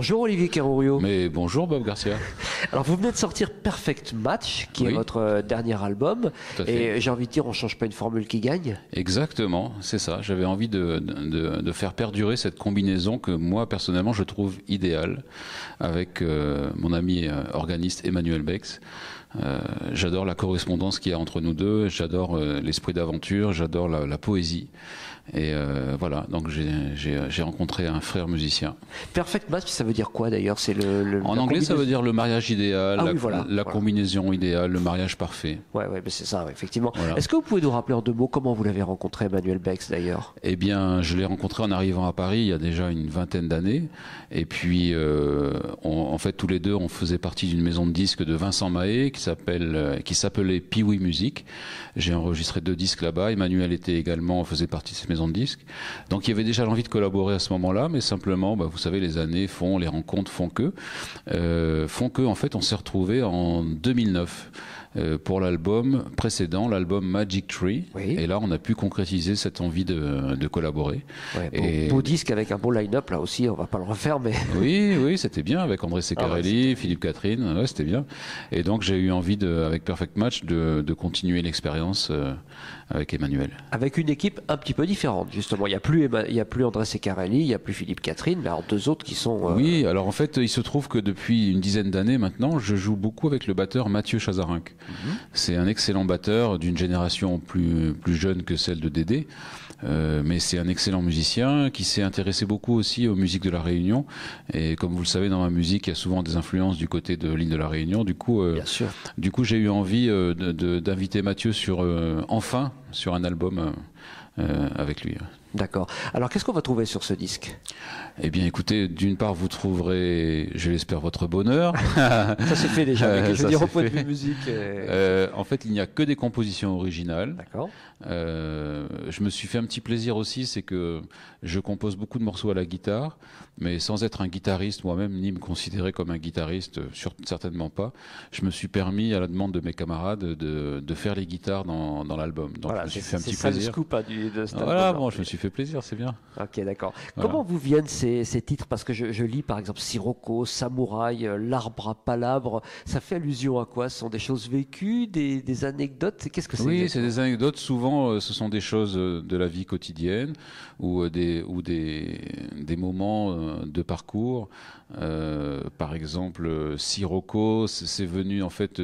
Bonjour Olivier Carourio. Mais bonjour Bob Garcia. Alors vous venez de sortir Perfect Match, qui est votre dernier album. Tout à fait. Et j'ai envie de dire, on ne change pas une formule qui gagne. Exactement, c'est ça. J'avais envie de faire perdurer cette combinaison que moi personnellement je trouve idéale avec mon ami organiste Emmanuel Bex. J'adore la correspondance qu'il y a entre nous deux, j'adore l'esprit d'aventure, j'adore la poésie. Et voilà, donc j'ai rencontré un frère musicien. Perfect Match, ça veut dire quoi d'ailleurs? C'est en anglais, ça veut dire le mariage idéal, la combinaison idéale, le mariage parfait. Ouais, c'est ça, effectivement. Voilà. Est-ce que vous pouvez nous rappeler en deux mots comment vous l'avez rencontré, Emmanuel Bex d'ailleurs? Eh bien, je l'ai rencontré en arrivant à Paris il y a déjà une vingtaine d'années. Et puis, en fait, tous les deux, on faisait partie d'une maison de disques de Vincent Mahé qui s'appelait Pee-Wee Music. J'ai enregistré 2 disques là-bas. Emmanuel faisait partie de cette maison de disques. Donc il y avait déjà l'envie de collaborer à ce moment-là, mais simplement, vous savez, les années font, les rencontres font que en fait, on s'est retrouvés en 2009 pour l'album précédent, l'album Magic Tree. Oui. Et là, on a pu concrétiser cette envie de collaborer. Ouais, beau disque avec un beau line-up, là aussi, on va pas le refaire, mais... Oui, c'était bien, avec André Ceccarelli, Philippe Catherine, ouais, c'était bien. Et donc, j'ai eu envie, avec Perfect Match, de continuer l'expérience avec Emmanuel. Avec une équipe un petit peu différente, justement. Il y a plus André Ceccarelli, il y a plus Philippe Catherine, mais alors 2 autres qui sont... Oui, alors en fait, il se trouve que depuis une dizaine d'années maintenant, je joue beaucoup avec le batteur Mathieu Chazarinck. C'est un excellent batteur d'une génération plus jeune que celle de Dédé, mais c'est un excellent musicien qui s'est intéressé beaucoup aussi aux musiques de la Réunion. Et comme vous le savez, dans ma musique, il y a souvent des influences du côté de l'île de la Réunion. Du coup, j'ai eu envie d'inviter Mathieu sur un album avec lui. D'accord. Alors, qu'est-ce qu'on va trouver sur ce disque? Eh bien, écoutez, d'une part, vous trouverez, je l'espère, votre bonheur. Ça s'est fait déjà. Je veux dire, au point de vue musique. En fait, il n'y a que des compositions originales. D'accord. Je me suis fait un petit plaisir aussi, c'est que je compose beaucoup de morceaux à la guitare, mais sans être un guitariste moi-même, ni me considérer comme un guitariste, certainement pas. Je me suis permis, à la demande de mes camarades, de faire les guitares dans l'album. Donc, voilà, je me suis fait un petit plaisir. C'est ça le scoop de cet album. Voilà, bon, je me suis fait plaisir, c'est bien. Ok, d'accord. Voilà. Comment vous viennent ces titres? Parce que je lis par exemple Sirocco, Samouraï, L'arbre à palabres. Ça fait allusion à quoi? Ce sont des choses vécues, des anecdotes? Qu'est-ce que c'est? Oui, c'est des anecdotes. Souvent, ce sont des choses de la vie quotidienne ou des moments de parcours. Par exemple, Sirocco, c'est venu en fait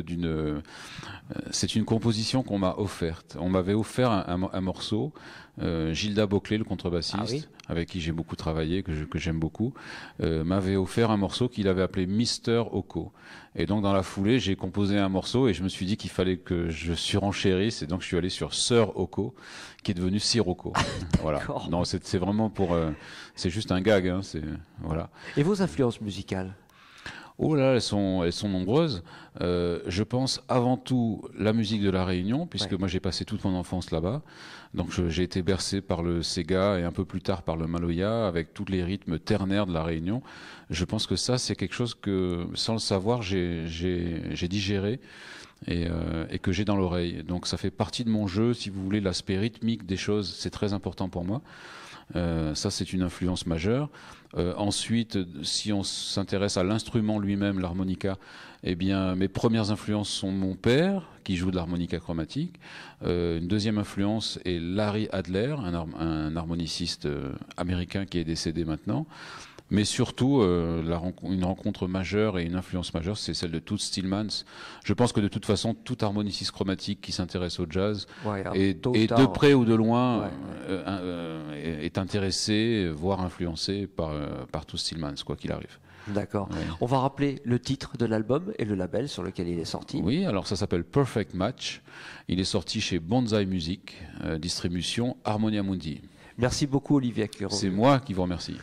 c'est une composition qu'on m'a offerte. On m'avait offert un morceau. Gilda Boclet, le contrebassiste, avec qui j'ai beaucoup travaillé, que j'aime beaucoup, m'avait offert un morceau qu'il avait appelé Mister Oko. Et donc dans la foulée, j'ai composé un morceau et je me suis dit qu'il fallait que je surenchérisse, et donc je suis allé sur Sir Oko, qui est devenu Sirocco. Voilà. Non, c'est vraiment c'est juste un gag, hein, voilà. Et vos influences musicales? Oh là, elles sont nombreuses. Je pense avant tout la musique de la Réunion, puisque moi j'ai passé toute mon enfance là-bas. Donc j'ai été bercé par le Sega et un peu plus tard par le Maloya, avec tous les rythmes ternaires de la Réunion. Je pense que ça, c'est quelque chose que, sans le savoir, j'ai digéré et que j'ai dans l'oreille. Donc ça fait partie de mon jeu, si vous voulez, l'aspect rythmique des choses, c'est très important pour moi. Ça, c'est une influence majeure. Ensuite, si on s'intéresse à l'instrument lui-même, l'harmonica, eh bien, mes premières influences sont mon père, qui joue de l'harmonica chromatique. Une deuxième influence est Larry Adler, un harmoniciste américain qui est décédé maintenant. Mais surtout, une rencontre majeure et une influence majeure, c'est celle de Toots Thielemans. Je pense que de toute façon, tout harmoniciste chromatique qui s'intéresse au jazz, et de près ou de loin, est intéressé, voire influencé par Toots Thielemans, quoi qu'il arrive. D'accord. Ouais. On va rappeler le titre de l'album et le label sur lequel il est sorti. Oui, alors ça s'appelle Perfect Match. Il est sorti chez Bonzai Music, distribution Harmonia Mundi. Merci beaucoup Olivier Carourio. C'est moi qui vous remercie.